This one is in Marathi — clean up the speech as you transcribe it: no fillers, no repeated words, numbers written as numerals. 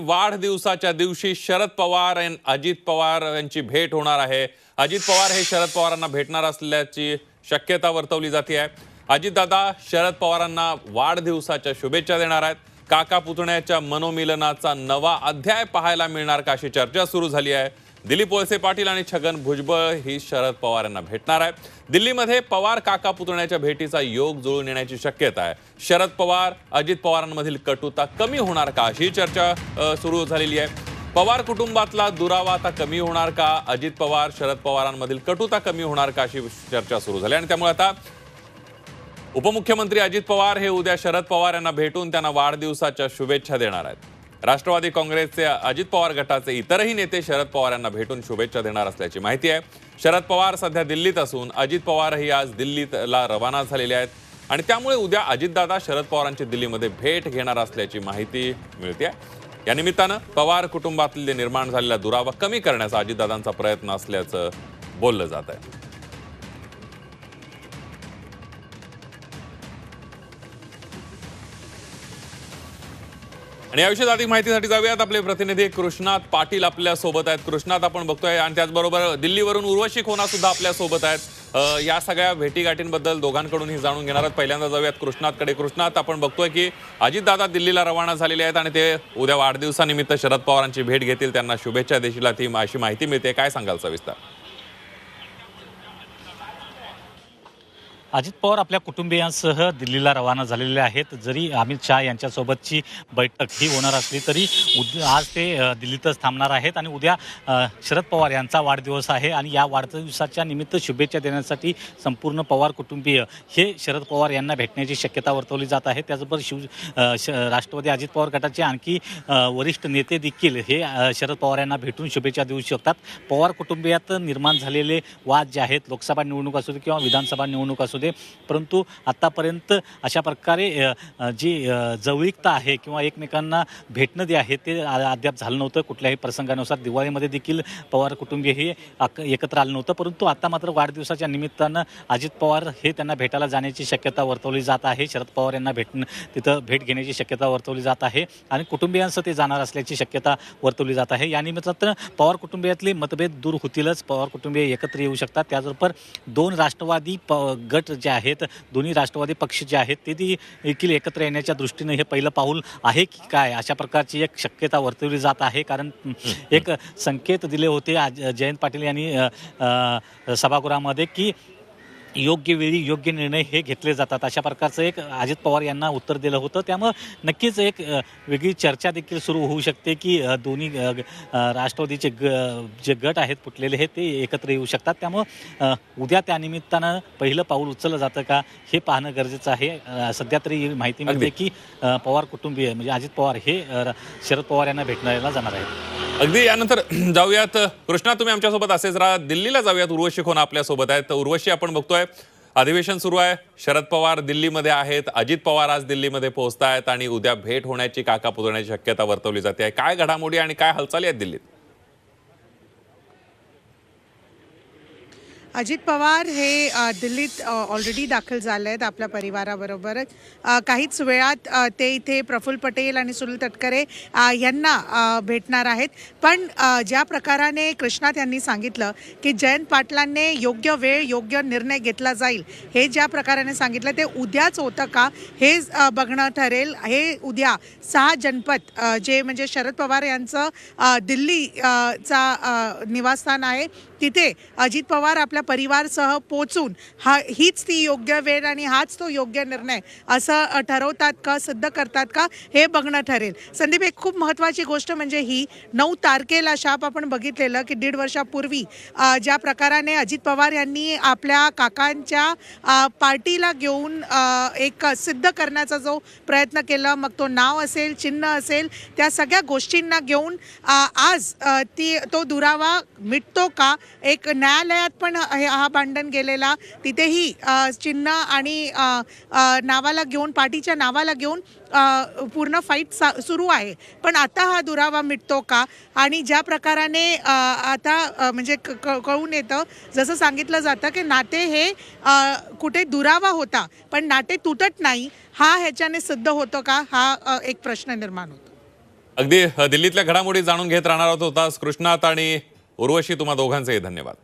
वाढदिवसाच्या दिवशी शरद पवार आणि अजित पवार यांची भेट होणार आहे। अजित पवार हे शरद पवारांना भेटणार असल्याची शक्यता वर्तवली जाते आहे। अजितदादा शरद पवारांना वाढदिवसाच्या शुभेच्छा देणार आहेत। काका पुतण्याच्या मनोमिलनाचा नवा अध्याय पाहायला मिळणार का अशी चर्चा सुरू झाली आहे। दिलीप वळसे पाटील आणि छगन भुजबळ ही शरद पवार यांना भेटणार आहे। दिल्लीमध्ये पवार काका पुतण्याच्या भेटीचा योग जुळून येण्याची शक्यता आहे। शरद पवार अजित पवारांमधील कटुता कमी होणार का अशी चर्चा सुरू झालेली आहे। पवार कुटुंबातला दुरावा आता कमी होणार का, अजित पवार शरद पवारांमधील कटुता कमी होणार का अशी चर्चा सुरू झाली आणि त्यामुळे आता उपमुख्यमंत्री अजित पवार हे उद्या शरद पवार यांना भेटून त्यांना वाढदिवसाच्या शुभेच्छा देणार आहेत। राष्ट्रवादी काँग्रेसचे अजित पवार गटाचे इतरही नेते शरद पवार यांना भेटून शुभेच्छा देणार असल्याची माहिती आहे। शरद पवार सध्या दिल्लीत असून अजित पवारही आज दिल्लीला रवाना झालेले आहेत आणि त्यामुळे उद्या अजितदादा शरद पवारांची दिल्लीमध्ये भेट घेणार असल्याची माहिती मिळते। या निमित्तानं पवार कुटुंबातले निर्माण झालेला दुरावा कमी करण्याचा अजितदादांचा प्रयत्न असल्याचं बोललं जात आहे। आणि याविषयी अधिक माहितीसाठी जाऊयात आपले प्रतिनिधी कृष्णात पाटील आपल्या सोबत आहेत। कृष्णात आपण बघतोय आणि त्याचबरोबर दिल्लीवरून उर्वशी खोना सुद्धा आपल्या सोबत आहेत। या सगळ्या भेटीगाठींबद्दल दोघांकडूनही जाणून घेणार आहोत। पहिल्यांदा जाऊयात कृष्णातकडे। कृष्णात आपण बघतोय की अजितदादा दिल्लीला रवाना झालेले आहेत आणि ते उद्या वाढदिवसानिमित्त शरद पवारांची भेट घेतील, त्यांना शुभेच्छा देशील अशी माहिती मिळते। काय सांगाल सविस्तर? अजित पवार आपल्या कुटुंबियांसह दिल्लीला रवाना झालेले आहेत। जरी अमित शहा यांच्यासोबतची बैठक ही होणार असली तरी आज ते दिल्लीतच थांबणार आहेत आणि उद्या शरद पवार यांचा वाढदिवस आहे आणि या वाढदिवसाच्या निमित्त शुभेच्छा देण्यासाठी संपूर्ण पवार कुटुंबीय हे शरद पवार यांना भेटण्याची शक्यता वर्तवली जात आहे। त्याचबरोबर राष्ट्रवादी अजित पवार गटाचे आणखी वरिष्ठ नेते देखील हे शरद पवार यांना भेटून शुभेच्छा देऊ शकतात। पवार कुटुंबियात निर्माण झालेले वाद जे आहेत, लोकसभा निवडणूक असू दे किंवा विधानसभा निवडणूक असू दे, परंतु आतापर्यंत अशा प्रकारे जी जवळीकता आहे किंवा एकमेकांना भेटणं जे आहे ते अद्याप झालं नव्हतं। कुठल्याही प्रसंगानुसार दिवाळीमध्ये देखील पवार कुटुंबीय हे एकत्र आलं नव्हतं, परंतु आता मात्र वाढदिवसाच्या निमित्तानं अजित पवार हे त्यांना भेटायला जाण्याची शक्यता वर्तवली जात आहे। शरद पवार यांना तिथं भेट घेण्याची शक्यता वर्तवली जात आहे आणि कुटुंबियांसह ते जाणार असल्याची शक्यता वर्तवली जात आहे। या निमित्तानं पवार कुटुंबियातले मतभेद दूर होतीलच, पवार कुटुंबीय एकत्र येऊ शकतात। त्याचबरोबर दोन राष्ट्रवादी गट जे आहेत, दोन्ही राष्ट्रवादी पक्ष जे आहेत ते देखील एकत्र येण्याच्या दृष्टीने हे पहिलं पाऊल आहे की काय अशा प्रकारची एक शक्यता वर्तवली जात आहे। कारण एक संकेत दिले होते जयंत पाटील यांनी सभागृहामध्ये की योग्य वेळी योग्य निर्णय हे घेतले जातात, अशा प्रकारचं एक अजित पवार यांना उत्तर दिलं होतं। त्यामुळं नक्कीच एक वेगळी चर्चा देखील सुरू होऊ शकते की दोन्ही राष्ट्रवादीचे जे गट आहेत फुटलेले हे ते एकत्र येऊ शकतात। त्यामुळं उद्या त्यानिमित्तानं पहिलं पाऊल उचललं जातं का हे पाहणं गरजेचं आहे। सध्या तरी माहिती मिळते की पवार कुटुंबीय म्हणजे अजित पवार हे शरद पवार यांना भेटण्याला जाणार आहेत। अगदी यानंतर जाऊयात कृष्णा, तुम्ही आमच्यासोबत असेच राहा। दिल्लीला जाऊयात, उर्वशी खोना आपल्या सोबत आहेत। उर्वशी, आपण बघतोय अधिवेशन सुरू आहे, शरद पवार दिल्लीमध्ये आहेत, अजित पवार आज दिल्लीमध्ये पोहोचतायत आणि उद्या भेट होण्याची काका पुतण्याची शक्यता वर्तवली जाते आहे। काय घडामोडी आणि काय हालचाली आहेत दिल्लीत? अजित पवार हे दिल्लीत ऑलरेडी दाखल झाले आहेत आपल्या परिवाराबरोबरच। काहीच वेळात ते इथे प्रफुल्ल पटेल आणि सुनील तटकरे यांना भेटणार आहेत। पण ज्या प्रकाराने कृष्णात यांनी सांगितलं की जयंत पाटलांनी योग्य वेळ योग्य निर्णय घेतला जाईल, हे ज्या प्रकाराने सांगितलं ते उद्याच होतं का हे बघणं ठरेल। हे उद्या 6 जनपद जे म्हणजे शरद पवार यांचं दिल्लीचा निवासस्थान आहे, तिथे अजित पवार आपल्या परिवारसह पोचून हीच ती योग्य वेळ आणि हाच तो योग्य निर्णय असं ठरवतात का, सिद्ध करतात का, हे बघणं ठरेल। संदीप, एक खूप महत्त्वाची गोष्ट म्हणजे ही 9 तारखेला शाप आपण बघितलेलं की 1.5 वर्षापूर्वी ज्या प्रकाराने अजित पवार यांनी आपल्या काकांच्या पार्टीला घेऊन एक सिद्ध करण्याचा जो प्रयत्न केला, मग तो नाव असेल, चिन्ह असेल, त्या सगळ्या गोष्टींना घेऊन आज तो दुरावा मिटतो का? एक न्यायालयात पण हा भांडण गेलेला, तिथेही चिन्ह आणि नावाला घेऊन, पार्टीच्या नावाला घेऊन पूर्ण फाईट सुरू आहे। पण आता हा दुरावा मिटतो का? आणि ज्या प्रकाराने आता म्हणजे कळून येतं, जसं सांगितलं जातं की नाते हे कुठे दुरावा होता पण नाते तुटत नाही, हा ह्याच्याने सिद्ध होतो का, हा एक प्रश्न निर्माण होतो। अगदी दिल्लीतल्या घडामोडी जाणून घेत राहणार होतास कृष्णात आणि उर्वशी. तुम्हा दोघांचेही धन्यवाद.